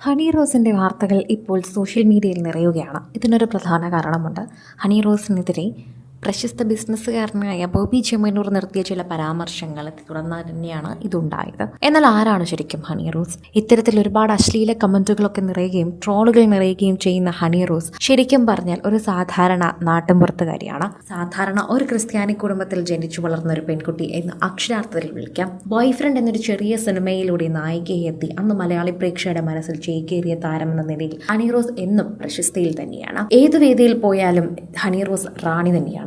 Honey റോസിൻ്റെ വാർത്തകൾ ഇപ്പോൾ social മീഡിയയിൽ നിറയുകയാണ്. ഇതിനൊരു പ്രധാന കാരണമുണ്ട്. ഹണി റോസിനെതിരെ പ്രശസ്ത ബിസിനസ്സുകാരനായ ബോബി ചെമ്മണ്ണൂർ നടത്തിയ ചില പരാമർശങ്ങളെ തുടർന്ന് തന്നെയാണ് ഇതുണ്ടായത്. എന്നാൽ ആരാണ് ശരിക്കും ഹണി റോസ്? ഇത്തരത്തിൽ ഒരുപാട് അശ്ലീല കമന്റുകളൊക്കെ നിറയുകയും ട്രോളുകൾ നിറയുകയും ചെയ്യുന്ന ഹണി റോസ് ശരിക്കും പറഞ്ഞാൽ ഒരു സാധാരണ നാട്ടിൻപുറത്തുകാരിയാണ്. സാധാരണ ഒരു ക്രിസ്ത്യാനി കുടുംബത്തിൽ ജനിച്ചു വളർന്ന ഒരു പെൺകുട്ടി എന്ന് അക്ഷരാർത്ഥത്തിൽ വിളിക്കാം. ബോയ് ഫ്രണ്ട് എന്നൊരു ചെറിയ സിനിമയിലൂടെ നായികയെ എത്തി അന്ന് മലയാളി പ്രേക്ഷകരുടെ മനസ്സിൽ ചേക്കേറിയ താരമെന്ന നിലയിൽ ഹണി റോസ് എന്നും പ്രശസ്തിയിൽ തന്നെയാണ്. ഏതു വേദിയിൽ പോയാലും ഹണി റോസ് റാണി തന്നെയാണ്.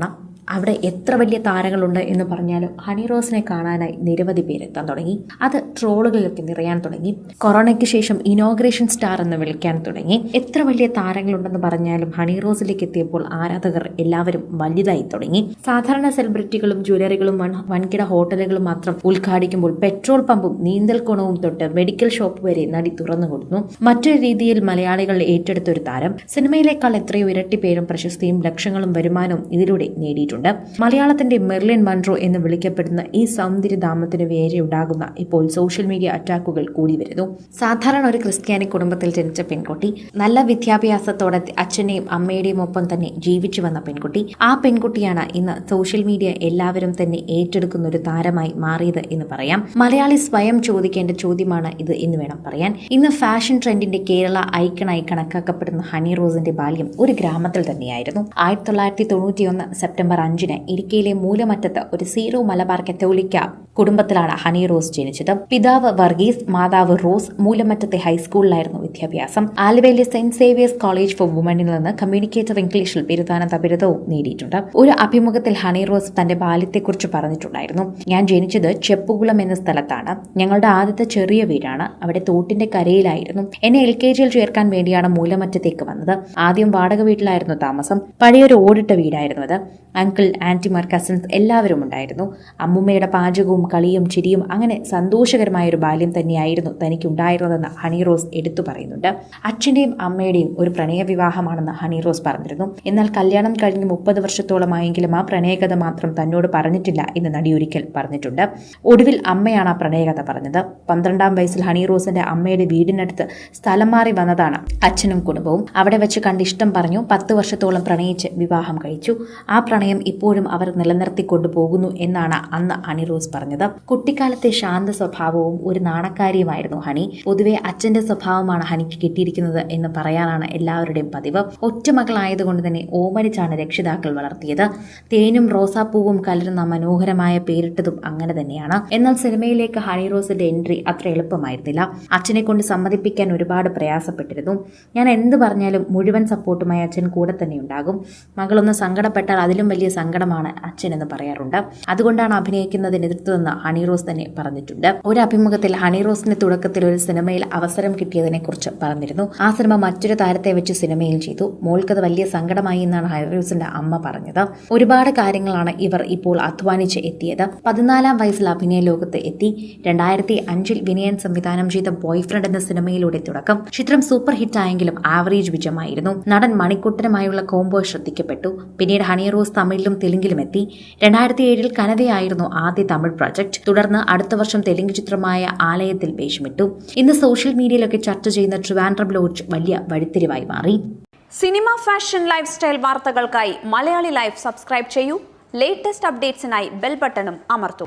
അവിടെ എത്ര വലിയ താരങ്ങളുണ്ട് എന്ന് പറഞ്ഞാലും ഹണി റോസിനെ കാണാനായി നിരവധി പേരെത്താൻ തുടങ്ങി. അത് ട്രോളുകളിലൊക്കെ നിറയാൻ തുടങ്ങി. കൊറോണയ്ക്ക് ശേഷം ഇനോഗ്രേഷൻ സ്റ്റാർ എന്ന് വിളിക്കാൻ തുടങ്ങി. എത്ര വലിയ താരങ്ങളുണ്ടെന്ന് പറഞ്ഞാലും ഹണി റോസിലേക്ക് എത്തിയപ്പോൾ ആരാധകർ എല്ലാവരും വലുതായി തുടങ്ങി. സാധാരണ സെലിബ്രിറ്റികളും ജ്വല്ലറികളും വൻകിട ഹോട്ടലുകളും മാത്രം ഉദ്ഘാടിക്കുമ്പോൾ പെട്രോൾ പമ്പും നീന്തൽക്കുണവും തൊട്ട് മെഡിക്കൽ ഷോപ്പ് വരെ നടി തുറന്നു കൊടുക്കുന്നു. മറ്റൊരു രീതിയിൽ മലയാളികൾ ഏറ്റെടുത്തൊരു താരം. സിനിമയിലേക്കാൾ എത്രയോ ഇരട്ടി പേരും പ്രശസ്തിയും ലക്ഷങ്ങളും വരുമാനവും ഇതിലൂടെ നേടിയിട്ടുണ്ട്. മലയാളത്തിന്റെ മെർലിൻ മൺറോ എന്ന് വിളിക്കപ്പെടുന്ന ഈ സൗന്ദര്യധാമത്തിന് വേറെ ഉണ്ടാകുന്ന ഇപ്പോൾ സോഷ്യൽ മീഡിയ അറ്റാക്കുകൾ കൂടി വരുന്നു. സാധാരണ ഒരു ക്രിസ്ത്യാനി കുടുംബത്തിൽ ജനിച്ച പെൺകുട്ടി, നല്ല വിദ്യാഭ്യാസത്തോടെ അച്ഛനെയും അമ്മയുടെയും ഒപ്പം തന്നെ ജീവിച്ചു വന്ന പെൺകുട്ടി. ആ പെൺകുട്ടിയാണ് ഇന്ന് സോഷ്യൽ മീഡിയ എല്ലാവരും തന്നെ ഏറ്റെടുക്കുന്ന ഒരു താരമായി മാറിയത് എന്ന് പറയാം. മലയാളി സ്വയം ചോദിക്കേണ്ട ചോദ്യമാണ് ഇത് എന്ന് വേണം പറയാൻ. ഇന്ന് ഫാഷൻ ട്രെൻഡിന്റെ കേരള ഐക്കണായി കണക്കാക്കപ്പെടുന്ന ഹണി റോസിന്റെ ബാല്യം ഒരു ഗ്രാമത്തിൽ തന്നെയായിരുന്നു. 1991 സെപ്റ്റംബർ 5 ഇടുക്കിയിലെ മൂലമറ്റത്ത് ഒരു സീറോ മലബാർ കത്തോലിക്ക കുടുംബത്തിലാണ് ഹണി റോസ് ജനിച്ചത്. പിതാവ് വർഗീസ്, മാതാവ് റോസ്. മൂലമറ്റത്തെ ഹൈസ്കൂളിലായിരുന്നു വിദ്യാഭ്യാസം. ആലുവയിലെ സെന്റ് സേവിയേഴ്സ് കോളേജ് ഫോർ വുമനിൽ നിന്ന് കമ്മ്യൂണിക്കേറ്റർ ഇംഗ്ലീഷിൽ ബിരുദാനന്ത ബിരുദവും നേടിയിട്ടുണ്ട്. ഒരു അഭിമുഖത്തിൽ ഹണി റോസ് തന്റെ ബാല്യത്തെക്കുറിച്ച് പറഞ്ഞിട്ടുണ്ടായിരുന്നു. ഞാൻ ജനിച്ചത് ചെപ്പുകുളം എന്ന സ്ഥലത്താണ്. ഞങ്ങളുടെ ആദ്യത്തെ ചെറിയ വീടാണ്. അവിടെ തോട്ടിന്റെ കരയിലായിരുന്നു. എന്നെ LKG ചേർക്കാൻ വേണ്ടിയാണ് മൂലമറ്റത്തേക്ക് വന്നത്. ആദ്യം വാടക വീട്ടിലായിരുന്നു താമസം. പഴയൊരു ഓടിട്ട വീടായിരുന്നു അത്. അങ്കിൾ, ആന്റിമാർ, കസിൻസ് എല്ലാവരും ഉണ്ടായിരുന്നു. അമ്മുമ്മയുടെ പാചകവും കളിയും ചിരിയും അങ്ങനെ സന്തോഷകരമായ ഒരു ബാല്യം തന്നെയായിരുന്നു തനിക്കുണ്ടായിരുന്നതെന്ന് ഹണി റോസ് എടുത്തു പറയുന്നുണ്ട്. അച്ഛന്റെയും അമ്മയുടെയും ഒരു പ്രണയ വിവാഹമാണെന്ന് ഹണി റോസ് പറഞ്ഞിരുന്നു. എന്നാൽ കല്യാണം കഴിഞ്ഞ് 30 വർഷത്തോളമായെങ്കിലും ആ പ്രണയകഥ മാത്രം തന്നോട് പറഞ്ഞിട്ടില്ല എന്ന് നടി ഒരിക്കൽ പറഞ്ഞിട്ടുണ്ട്. ഒടുവിൽ അമ്മയാണ് ആ പ്രണയകഥ പറഞ്ഞത്. 12-ാം വയസ്സിൽ ഹണി റോസിന്റെ അമ്മയുടെ വീടിനടുത്ത് സ്ഥലം മാറി വന്നതാണ് അച്ഛനും കുടുംബവും. അവിടെ വെച്ച് കണ്ട് ഇഷ്ടം പറഞ്ഞു. 10 വർഷത്തോളം പ്രണയിച്ച് വിവാഹം കഴിച്ചു. ആ പ്രണയം ഇപ്പോഴും അവർ നിലനിർത്തിക്കൊണ്ടു പോകുന്നു എന്നാണ് അന്ന് ഹണി റോസ് പറഞ്ഞത്. കുട്ടിക്കാലത്തെ ശാന്ത സ്വഭാവവും ഒരു നാണക്കാരിയുമായിരുന്നു ഹണി. പൊതുവെ അച്ഛന്റെ സ്വഭാവമാണ് ഹണിക്ക് കിട്ടിയിരിക്കുന്നത് എന്ന് പറയാനാണ് എല്ലാവരുടെയും പതിവ്. ഒറ്റമകളായതുകൊണ്ട് തന്നെ ഓമനിച്ചാണ് രക്ഷിതാക്കൾ വളർത്തിയത്. തേനും റോസാപ്പൂവും കലരുന്ന മനോഹരമായ പേരിട്ടതും അങ്ങനെ തന്നെയാണ്. എന്നാൽ സിനിമയിലേക്ക് ഹണി റോസിന്റെ എൻട്രി അത്ര എളുപ്പമായിരുന്നില്ല. അച്ഛനെ കൊണ്ട് സമ്മതിപ്പിക്കാൻ ഒരുപാട് പ്രയാസപ്പെട്ടിരുന്നു. ഞാൻ എന്ത് പറഞ്ഞാലും മുഴുവൻ സപ്പോർട്ടുമായി അച്ഛൻ കൂടെ തന്നെ ഉണ്ടാകും. മകളൊന്ന് സങ്കടപ്പെട്ടാൽ അതിലും വലിയ സങ്കടമാണ് അച്ഛൻ എന്ന് പറയാറുണ്ട്. അതുകൊണ്ടാണ് അഭിനയിക്കുന്നതിന് എതിർത്തതെന്ന് ഹണി റോസ് തന്നെ പറഞ്ഞിട്ടുണ്ട്. ഒരു അഭിമുഖത്തിൽ ഹണി റോസിന് തുടക്കത്തിൽ ഒരു സിനിമയിൽ അവസരം കിട്ടിയതിനെ കുറിച്ച് പറഞ്ഞിരുന്നു. ആ സിനിമ മറ്റൊരു താരത്തെ വെച്ച് സിനിമയിൽ ചെയ്തു. മോൾക്കത് വലിയ സങ്കടമായി എന്നാണ് ഹണി റോസിന്റെ അമ്മ പറഞ്ഞത്. ഒരുപാട് കാര്യങ്ങളാണ് ഇവർ ഇപ്പോൾ അധ്വാനിച്ച് എത്തിയത്. 14-ാം വയസ്സിൽ അഭിനയ ലോകത്ത് എത്തി. 2005 വിനയൻ സംവിധാനം ചെയ്ത ബോയ് ഫ്രണ്ട് എന്ന സിനിമയിലൂടെ തുടക്കം. ചിത്രം സൂപ്പർ ഹിറ്റായെങ്കിലും ആവറേജ് വിജയമായിരുന്നു. നടൻ മണിക്കുട്ടനുമായുള്ള കോംബോ ശ്രദ്ധിക്കപ്പെട്ടു. പിന്നീട് ഹണി റോസ് തമിഴിലും തെലുങ്കിലും എത്തി. 2007 കനവയായിരുന്നു ആദ്യ തമിഴ് പ്രോജക്ട്. തുടർന്ന് അടുത്ത വർഷം തെലുങ്ക് ചിത്രമായ ആലയത്തിൽ വേഷമിട്ടു. ഇന്ന് സോഷ്യൽ മീഡിയയിലൊക്കെ ചർച്ച ചെയ്യുന്ന ട്രിവാൻഡ്രം ലോഡ്ജ് വലിയ വഴിത്തിരിവായി മാറി. സിനിമ, ഫാഷൻ, ലൈഫ് സ്റ്റൈൽ വാർത്തകൾക്കായി മലയാളി ലൈഫ് സബ്സ്ക്രൈബ് ചെയ്യൂ. ലേറ്റസ്റ്റ് അപ്ഡേറ്റ്സിനായി ബെൽ ബട്ടണും അമർത്തൂ.